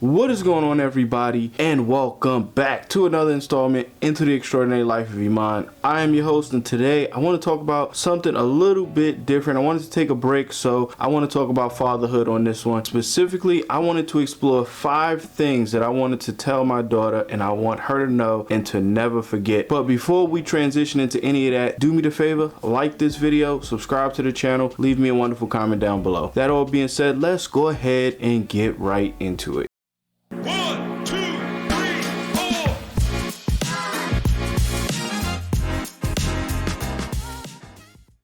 What is going on, everybody, and welcome back to another installment into the extraordinary life of Emon. I am your host, and today I want to talk about something a little bit different. I wanted to take a break, so I want to talk about fatherhood on this one. Specifically, I wanted to explore 5 things that I wanted to tell my daughter and I want her to know and to never forget. But before we transition into any of that, do me the favor, like this video, subscribe to the channel, leave me a wonderful comment down below. That all being said, let's go ahead and get right into it. 1, 2, 3, 4.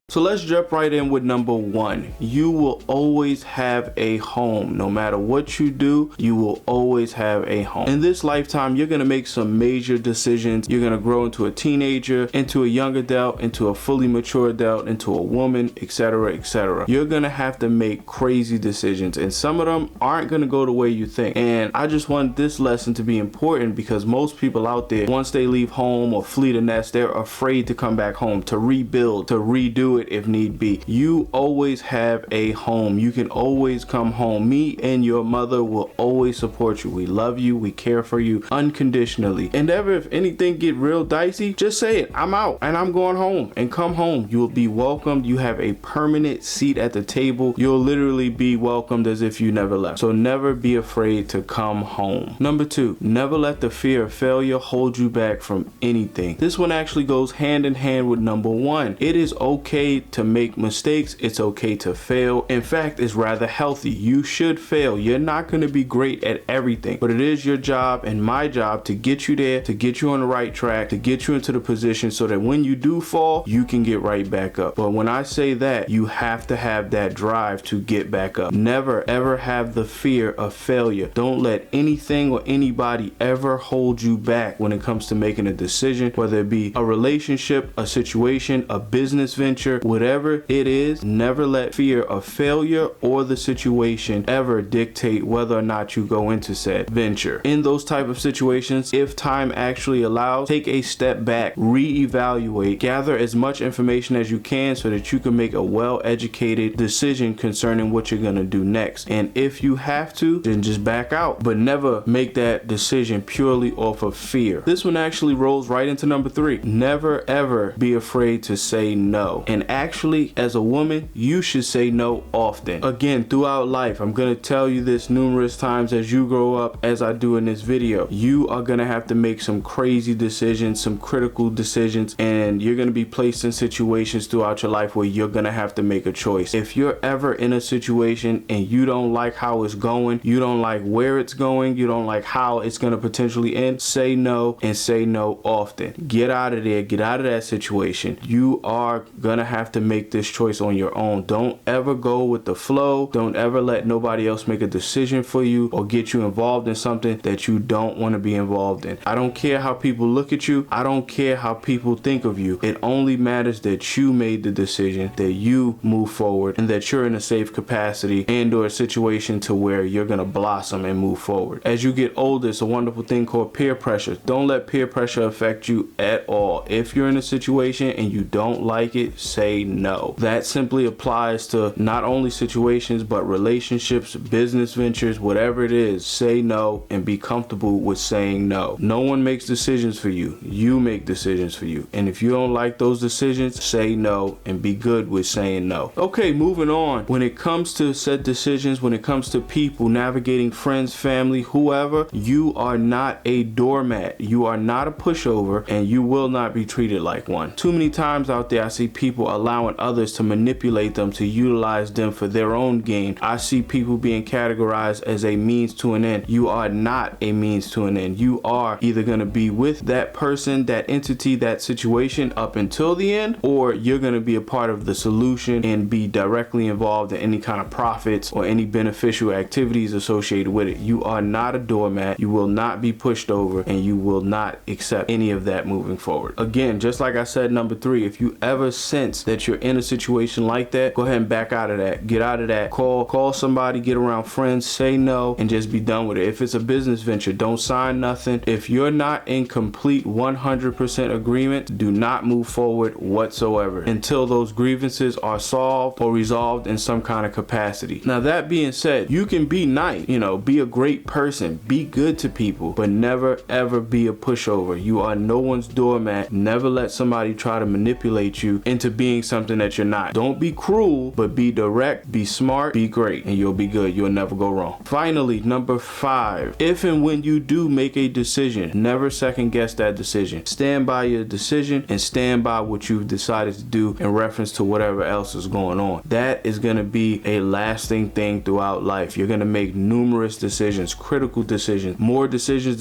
So let's jump right in with number 1. You will always have a home. No matter what you do, you will always have a home. In this lifetime, you're going to make some major decisions. You're going to grow into a teenager, into a young adult, into a fully mature adult, into a woman, etc., etc. You're going to have to make crazy decisions, and some of them aren't going to go the way you think. And I just want this lesson to be important because most people out there, once they leave home or flee the nest, they're afraid to come back home, to rebuild, to redo it if need be. You always have a home. You can always come home. Me and your mother will always support you. We love you. We care for you unconditionally. And ever if anything get real dicey, just say it. I'm out and I'm going home, and come home. You will be welcomed. You have a permanent seat at the table. You'll literally be welcomed as if you never left. So never be afraid to come home. Number 2, never let the fear of failure hold you back from anything. This one actually goes hand in hand with number 1. It is okay to make mistakes. It's okay to fail. In fact, it's rather healthy. You should fail. You're not going to be great at everything, but it is your job and my job to get you there, to get you on the right track, to get you into the position so that when you do fall, you can get right back up. But when I say that, you have to have that drive to get back up. Never ever have the fear of failure. Don't let anything or anybody ever hold you back when it comes to making a decision, whether it be a relationship, a situation, a business venture, whatever it is. Never let fear of failure or the situation ever dictate whether or not you go into said venture. In those type of situations, if time actually allows, take a step back, reevaluate, gather as much information as you can so that you can make a well-educated decision concerning what you're going to do next. And if you have to, then just back out, but never make that decision purely off of fear. This one actually rolls right into number 3. Never ever be afraid to say no. And actually, as a woman, you should say no often. Again, throughout life, I'm going to tell you this numerous times as you grow up, as I do in this video. You are going to have to make some crazy decisions, some critical decisions, and you're going to be placed in situations throughout your life where you're going to have to make a choice. If you're ever in a situation and you don't like how it's going, you don't like where it's going, you don't like how it's going to potentially end, say no, and say no often. Get out of there. Get out of that situation. You are going to have to make this choice on your own. Don't ever go with the flow. Don't ever let nobody else make a decision for you or get you involved in something that you don't want to be involved in. I don't care how people look at you. I don't care how people think of you. It only matters that you made the decision, that you move forward, and that you're in a safe capacity and or a situation to where you're going to blossom and move forward. As you get older, it's a wonderful thing called peer pressure. Don't let peer pressure affect you at all. If you're in a situation and you don't like it, say no. That simply applies to not only situations but relationships, business ventures, whatever it is. Say no and be comfortable with saying no. No one makes decisions for you. You make decisions for you. And if you don't like those decisions, say no and be good with saying no. Okay, moving on. When it comes to said decisions, when it comes to people, navigating friends, family, whoever, you are not a doormat. You are not a pushover, and you will not be treated like one. Too many times out there, I see people allowing others to manipulate them, to utilize them for their own gain. I see people being categorized as a means to an end. You are not a means to an end. You are either going to be with that person, that entity, that situation up until the end, or you're going to be a part of the solution and be directly involved in any kind of profits or any beneficial activities associated with it. You are not a doormat. You will not be pushed over, and you will not accept any of that moving forward. Again, just like I said, number 3, if you ever sense that you're in a situation like that, go ahead and back out of that. Get out of that. Call somebody, get around friends, say no, and just be done with it. If it's a business venture, don't sign nothing. If you're not in complete 100% agreement, do not move forward whatsoever until those grievances are solved or resolved in some kind of capacity. Now, that being said, you can be nice, be a great person, be good to people, but never ever be a pushover. You are no one's doormat. Never let somebody try to manipulate you into being something that you're not. Don't be cruel, but be direct, be smart, be great, and you'll be good. You'll never go wrong. Finally, number 5, if and when you do make a decision, never second guess that decision. Stand by your decision and stand by what you've decided to do in reference to whatever else is going on. That is going to be a lasting thing throughout life. You're going to make numerous decisions, critical decisions, more decisions.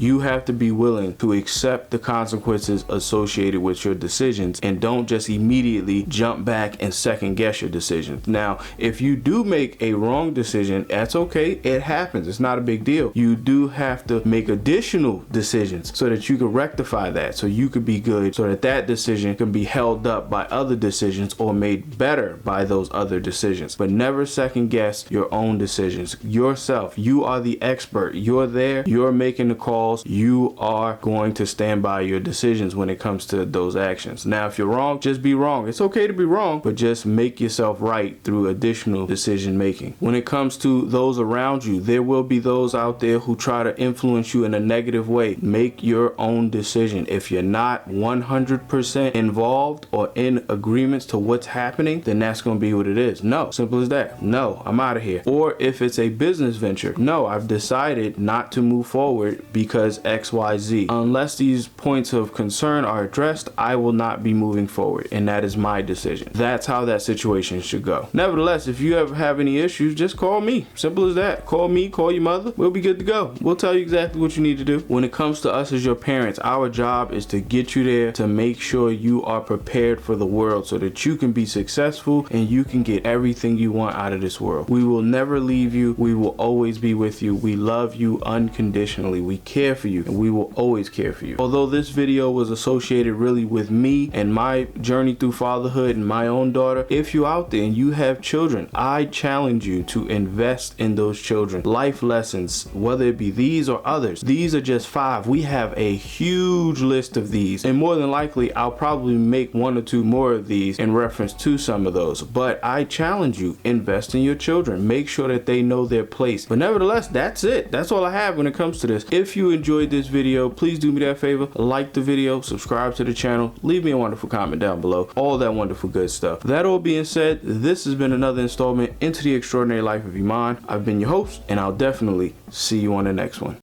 You have to be willing to accept the consequences associated with your decisions, and don't just immediately jump back and second guess your decisions. Now, if you do make a wrong decision, that's okay. It happens. It's not a big deal. You do have to make additional decisions so that you can rectify that, so you could be good, so that that decision can be held up by other decisions or made better by those other decisions. But never second guess your own decisions. Yourself. You are the expert. You're there. You're making the calls. You are going to stand by your decisions when it comes to those actions. Now, if you're wrong, just be wrong. It's okay to be wrong, but just make yourself right through additional decision making. When it comes to those around you, there will be those out there who try to influence you in a negative way. Make your own decision. If you're not 100% involved or in agreements to what's happening, then that's going to be what it is. No, simple as that. No, I'm out of here. Or if it's a business venture, no, I've decided not to move forward because XYZ. Unless these points of concern are addressed, I will not be moving forward, and that is my decision. That's how that situation should go. Nevertheless, if you ever have any issues, just call me. Simple as that. Call me, call your mother. We'll be good to go. We'll tell you exactly what you need to do. When it comes to us as your parents, our job is to get you there, to make sure you are prepared for the world so that you can be successful and you can get everything you want out of this world. We will never leave you. We will always be with you. We love you unconditionally. We care for you, and we will always care for you. Although this video was associated really with me and my journey through fatherhood and my own daughter, if you're out there and you have children, I challenge you to invest in those children. Life lessons, whether it be these or others. These are just 5. We have a huge list of these, and more than likely I'll probably make 1 or 2 more of these in reference to some of those. But I challenge you, invest in your children. Make sure that they know their place. But nevertheless, that's it. That's all I have when it comes to this. If you enjoyed this video, please do me that favor. Like the video, subscribe to the channel, leave me a wonderful comment down below. All that wonderful good stuff. That all being said, this has been another installment into the extraordinary life of Emon. I've been your host, and I'll definitely see you on the next one.